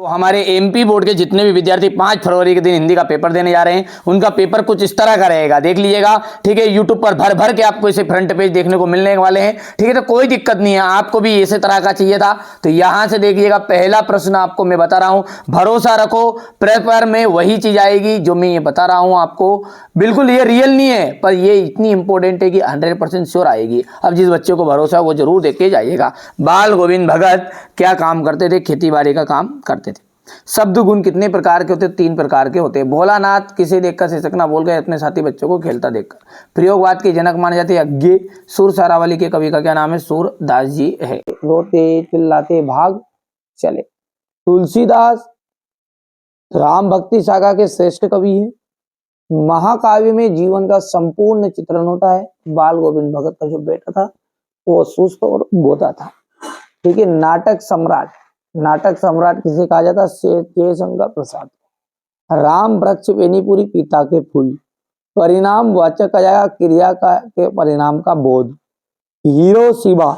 हमारे MP board के जितने भी विद्यार्थी 5 फरवरी के दिन हिंदी का पेपर देने जा रहे हैं, उनका पेपर कुछ इस तरह का रहेगा, देख लीजिएगा। ठीक है, यूट्यूब पर भर भर के आपको इसे फ्रंट पेज देखने को मिलने वाले हैं। ठीक है, तो कोई दिक्कत नहीं है, आपको भी इसी तरह का चाहिए था तो यहां से देखिएगा। पहला प्रश्न आपको मैं बता रहा हूं, भरोसा रखो पेपर में वही चीज आएगी जो मैं ये बता रहा हूं आपको। बिल्कुल ये रियल नहीं है, पर ये इतनी इंपॉर्टेंट है कि 100% श्योर आएगी। अब जिस बच्चे को भरोसा है वो जरूर देख के जाइएगा। बाल गोविंद भगत क्या काम करते थे? खेती बाड़ी का काम करते थे। शब्द गुण कितने प्रकार के होते? 3 प्रकार के होते हैं। भोलानाथ किसे देखकर शिक्षक बोल गए? अपने साथी बच्चों को खेलता देखकर। प्रयोगवाद के जनक माने जाते अज्ञे। सुर सारावली के कवि का क्या नाम है? सूरदास जी है। रोते चिल्लाते भाग चले। तुलसीदास राम भक्ति सागा के श्रेष्ठ कवि हैं। महाकाव्य में जीवन का संपूर्ण चित्रण होता है। बाल गोविंद भगत का जो बेटा था वो सुस्त और बोधा था। ठीक है, नाटक सम्राट, नाटक सम्राट किसे कहा जाता? जयशंकर प्रसाद। राम वृक्ष बेनीपुरी पिता के फूल। परिणाम वाचक का जाएगा क्रिया का के परिणाम का बोध। हिरोशिमा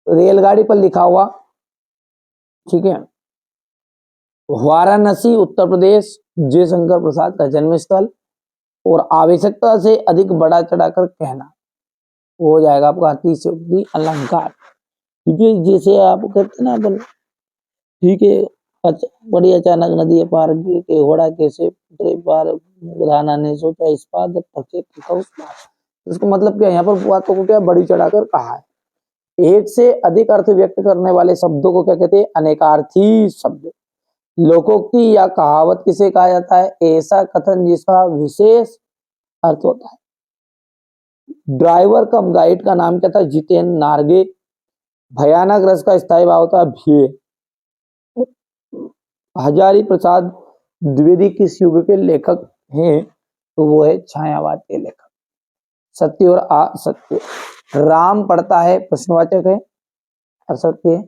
रेलगाड़ी पर लिखा हुआ। ठीक है, वाराणसी उत्तर प्रदेश जयशंकर प्रसाद का जन्म स्थल। और आवश्यकता से अधिक बढ़ा चढ़ाकर कहना वो हो जाएगा आपका अतिशयोक्ति अलंकार। ठीक है, जैसे आप कहते ना अपन, ठीक है, बड़ी अचानक नदी पार के घोड़ा कैसे पार, राणा ने सोचा इस पार उस पार। इसको मतलब क्या, यहाँ पर बातों को क्या बड़ी चढ़ाकर कहा है। एक से अधिक अर्थ व्यक्त करने वाले शब्दों को क्या कहते हैं? अनेकार्थी शब्द। लोकोक्ति या कहावत किसे कहा जाता है? ऐसा कथन जिसका विशेष अर्थ होता है। ड्राइवर कम गाइड का नाम क्या था? जितेंद्र नार्गे। भयानक रस का स्थायी भाव होता है भय। हजारी प्रसाद द्विवेदी किस युग के लेखक हैं? तो वो है छायावाद के लेखक। सत्य और असत्य। राम पढ़ता है प्रश्नवाचक है, असत्य है।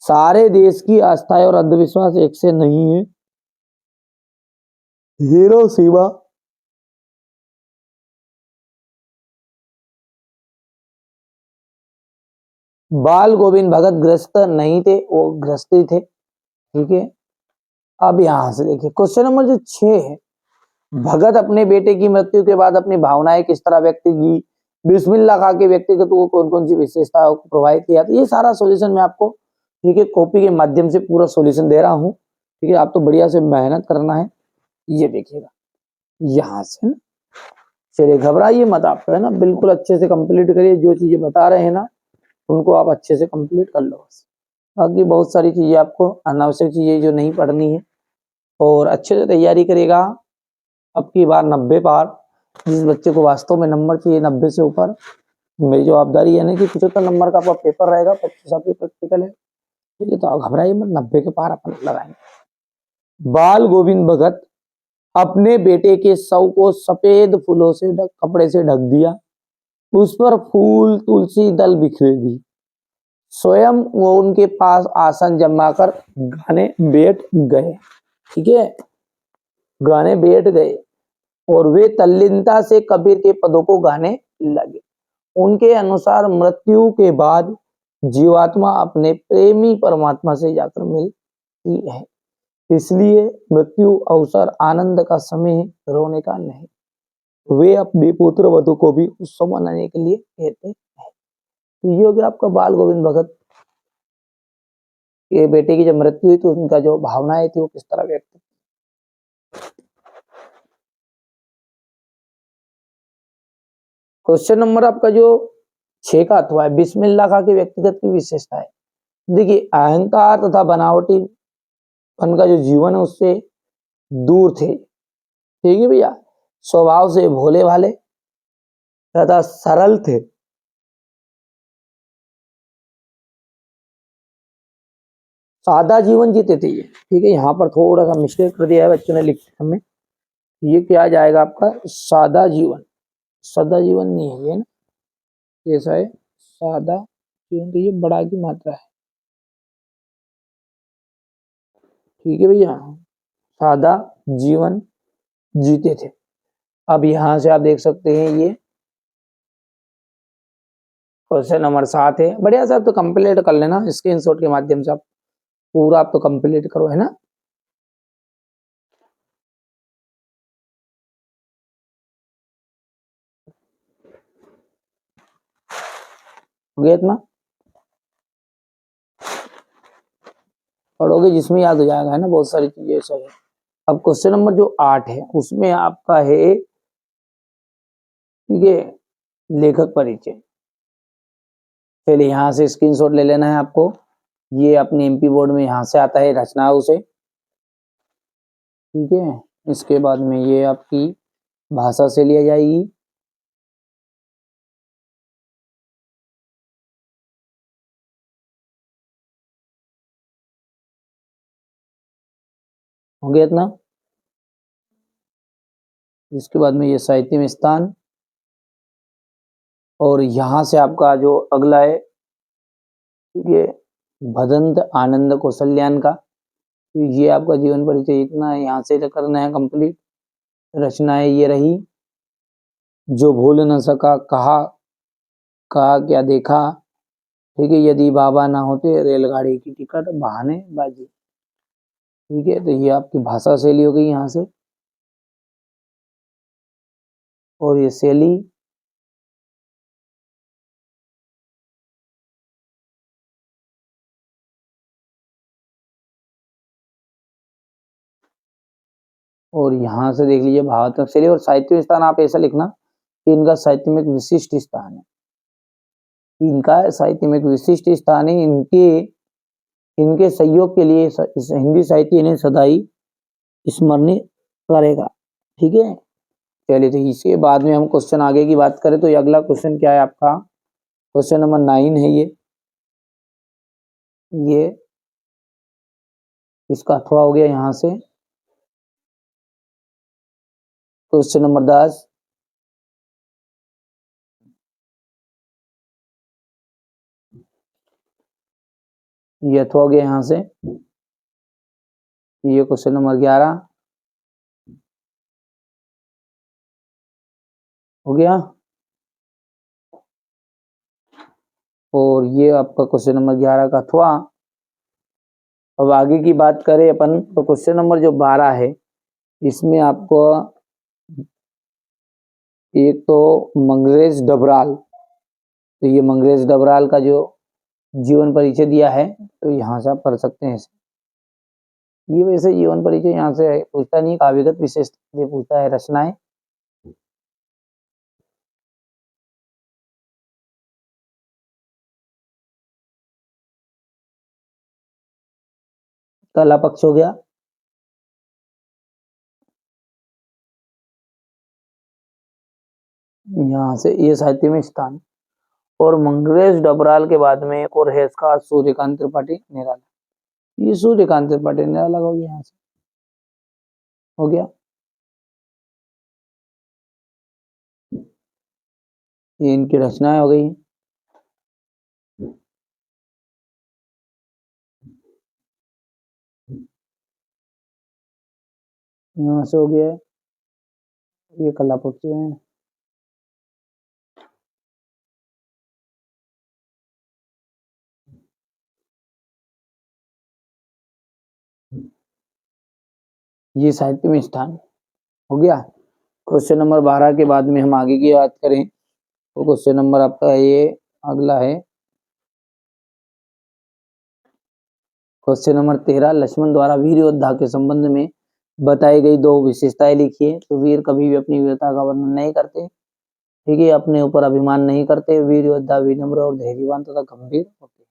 सारे देश की आस्थाएं और अंधविश्वास एक से नहीं है। हिरोशिमा बाल गोविंद भगत ग्रस्त नहीं थे, वो ग्रस्ती थे। ठीक है, अब यहां से देखिए क्वेश्चन नंबर जो 6 है, भगत अपने बेटे की मृत्यु के बाद अपनी भावनाएं किस तरह व्यक्त की? बिस्मिल्लाह खा के व्यक्तिगत को कौन कौन सी विशेषताओं को प्रभावित किया? तो ये सारा सॉल्यूशन मैं आपको, ठीक है, कॉपी के माध्यम से पूरा सॉल्यूशन दे रहा हूँ। ठीक है, आप तो बढ़िया से मेहनत करना है। ये देखिएगा यहां से ना, चलिए घबराइए मत, आप है ना बिल्कुल अच्छे से कंप्लीट करिए। जो चीजें बता रहे हैं ना उनको आप अच्छे से कंप्लीट कर लो बस। बाकी बहुत सारी चीजें आपको अनावश्यक चीजें जो नहीं पढ़नी है, और अच्छे से तैयारी करिएगा। अब की बार 90 पार, जिस बच्चे को वास्तव में नंबर चाहिए 90 से ऊपर, मेरी जवाबदारी है ना कि 75 नंबर का आपका पेपर रहेगा, 25 आपकी प्रैक्टिकल है। ठीक है, तो आप घबराइए मत, 90 के पार अपन लगाएंगे। बाल गोविंद भगत अपने बेटे के शव को सफेद फूलों से कपड़े से ढक दिया। उस पर फूल तुलसी दल बिखरे दी। स्वयं वो उनके पास आसन जमाकर गाने बैठ गए। ठीक है, गाने बैठ गए और वे तल्लीनता से कबीर के पदों को गाने लगे। उनके अनुसार मृत्यु के बाद जीवात्मा अपने प्रेमी परमात्मा से जाकर मिलती है, इसलिए मृत्यु अवसर आनंद का समय है, रोने का नहीं। वे अपने पुत्र वधु को भी उत्सव मनाने के लिए कहते हैं। तो ये हो गया आपका बाल गोविंद भगत के बेटे की जब मृत्यु हुई तो उनका जो भावनाएं थी वो किस तरह व्यक्त। क्वेश्चन नंबर आपका जो 6 का अथवा है, बिस्मिल्लाह खा के व्यक्तिगत की विशेषता है। देखिए अहंकार तथा बनावटी पन का जो जीवन है उससे दूर थे। ठीक है भैया, स्वभाव से भोले भाले तथा सरल थे। सादा जीवन जीते थे ये। ठीक है, यहाँ पर थोड़ा सा मिस्टेक कर दिया है बच्चों ने लिखने में। ये क्या जाएगा आपका? सादा जीवन। सादा जीवन नहीं है ये ना, कैसा है? सादा जीवन, तो ये बड़ा की मात्रा है। ठीक है भैया, सादा जीवन जीते थे। अब यहां से आप देख सकते हैं ये क्वेश्चन नंबर 7 है। बढ़िया से आप तो कंप्लीट कर लेना, स्क्रीनशॉट के माध्यम से आप पूरा आप तो कंप्लीट करो, है ना। हो गया इतना, पढ़ोगे जिसमें याद हो जाएगा, है ना, बहुत सारी चीजें ऐसा है। अब क्वेश्चन नंबर जो 8 है उसमें आपका है, ठीक है, लेखक परिचय। चलिए यहाँ से स्क्रीनशॉट ले लेना है आपको। ये अपने एमपी बोर्ड में यहाँ से आता है रचनाओं से, ठीक है। इसके बाद में ये आपकी भाषा से लिया जाएगी, हो गया इतना। इसके बाद में ये साहित्य में स्थान, और यहाँ से आपका जो अगला है, ठीक है, भदंत आनंद कौशल्यान का, ये आपका जीवन परिचय इतना है, यहाँ से करना है कंप्लीट। रचनाएं ये रही, जो भूल न सका, कहा क्या देखा, ठीक है, यदि बाबा ना होते, रेलगाड़ी की टिकट, बहाने बाजी, ठीक है। तो ये आपकी भाषा शैली हो गई यहाँ से, और ये शैली, और यहाँ से देख लीजिए भावात्मक शैली। और साहित्य स्थान आप ऐसा लिखना कि इनका साहित्य में एक विशिष्ट स्थान है, इनका साहित्य में एक विशिष्ट स्थान है, इनके सहयोग के लिए हिंदी साहित्य इन्हें सदाई स्मरणीय करेगा, ठीक है। चलिए, तो इसके बाद में हम क्वेश्चन आगे की बात करें तो ये अगला क्वेश्चन क्या है आपका, क्वेश्चन नंबर 9 है ये इसका अथवा हो गया यहाँ से। क्वेश्चन नंबर 10, ये अथवा हो गया यहाँ से। ये क्वेश्चन नंबर 11 हो गया, और ये आपका क्वेश्चन नंबर 11 का अथवा। अब आगे की बात करें अपन तो क्वेश्चन नंबर जो 12 है, इसमें आपको एक तो मंगरेश डबराल, तो ये मंगरेश डबराल का जो जीवन परिचय दिया है, तो यहाँ से आप पढ़ सकते हैं। ये वैसे जीवन परिचय यहाँ से पूछता नहीं, काव्यगत विशेषता पूछता है, रचनाएं। कला पक्ष हो गया, यहाँ से ये साहित्य में स्थान। और मंगरेश डबराल के बाद में एक और है इसका, सूर्यकांत त्रिपाठी निराला। ये सूर्यकांत त्रिपाठी निराला हो गया, यहाँ से हो गया। ये इनकी रचनाएं हो गई, यहाँ से हो गया है। ये कला पक्ष है, ये साहित्य में स्थान हो गया। क्वेश्चन नंबर 12 के बाद में हम आगे की बात करें तो क्वेश्चन नंबर आपका ये अगला है, क्वेश्चन नंबर 13, लक्ष्मण द्वारा वीर योद्धा के संबंध में बताई गई 2 विशेषताएं लिखिए। तो वीर कभी भी अपनी वीरता का वर्णन नहीं करते, ठीक है, अपने ऊपर अभिमान नहीं करते। वीर योद्धा विनम्र और धैर्यवान तथा गंभीर होते हैं।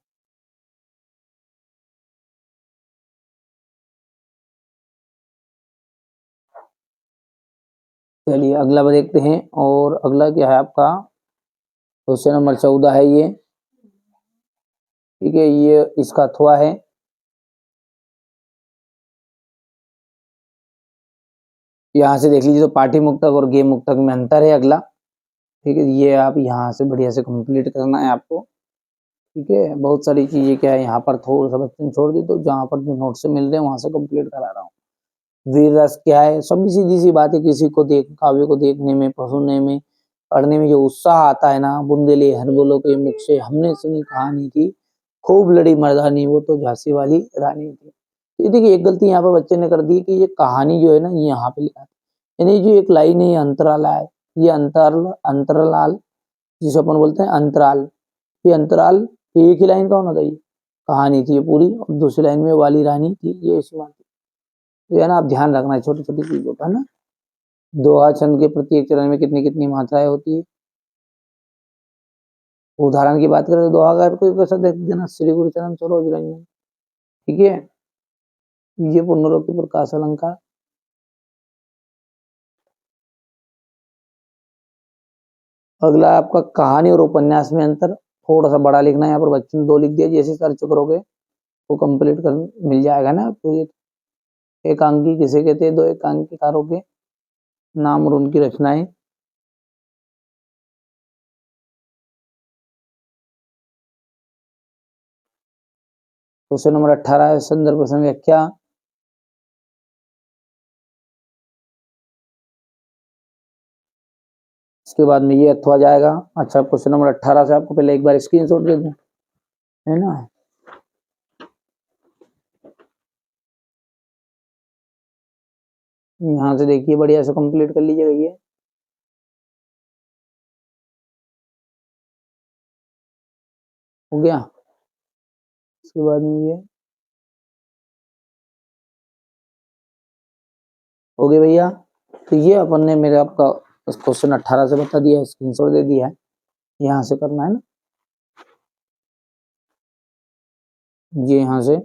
चलिए अगला देखते हैं, और अगला क्या है आपका, क्वेश्चन नंबर 14 है ये, ठीक है, ये इसका अथवा है। यहाँ से देख लीजिए तो पाठी मुक्तक और गेय मुक्तक में अंतर है अगला, ठीक है। ये आप यहाँ से बढ़िया से कंप्लीट करना है आपको, ठीक है। बहुत सारी चीजें क्या है यहाँ पर थोड़ा सा बच्चे छोड़ दी, तो जहाँ पर जो नोट से मिल रहे हैं वहां से कंप्लीट करा रहा हूँ। वीर रस क्या है, सभी सीधी सी बात है, किसी को काव्य को देखने में, सुनने में पढ़ने में जो उत्साह आता है ना, बुंदेली हर बोलो के मुख से हमने सुनी कहानी थी, खूब लड़ी मर्दानी वो तो झांसी वाली रानी थी। ये देखिए एक गलती यहाँ पर बच्चे ने कर दी कि ये कहानी जो है ना ये यहाँ पे लिखा है, यानी जो एक लाइन है ये अंतराला है, ये अंतरलाल जिसे अपन बोलते हैं अंतराल, ये अंतराल एक ही लाइन का होना चाहिए, कहानी थी ये पूरी, और दूसरी लाइन में वाली रानी थी ये इसी बात थी। तो है ना, आप ध्यान रखना है छोटी छोटी चीजों का ना। दोहा छंद के प्रत्येक चरण में कितनी कितनी मात्राएं होती है। उदाहरण की बात करें तो दोहा का कोई कैसा देख देना, श्री गुरु चरण सरोज रंजन, ठीक है, ये पुनरुक्ति प्रकाश अलंकार। अगला आपका कहानी और उपन्यास में अंतर, थोड़ा सा बड़ा लिखना है, यहाँ पर बच्चों ने 2 लिख दिया, जैसे सर्च करोगे वो कंप्लीट कर मिल जाएगा ना। तो ये एकांकी किसे कहते हैं, 2 एकांकीकारों के नाम और उनकी रचनाएं। क्वेश्चन नंबर 18 है संदर्भ प्रसंग व्याख्या। इसके बाद में ये अथवा जाएगा। अच्छा, क्वेश्चन नंबर 18 से आपको पहले एक बार स्क्रीनशॉट दे दूं, है ना। यहाँ से देखिए बढ़िया से कंप्लीट कर लीजिएगा ये। हो गया। इसके बाद में ये हो गया भैया। तो ये अपन ने मेरे आपका क्वेश्चन 18 से बता दिया, स्क्रीनशॉट दे दिया है, यहाँ से करना है ना, ये यहाँ से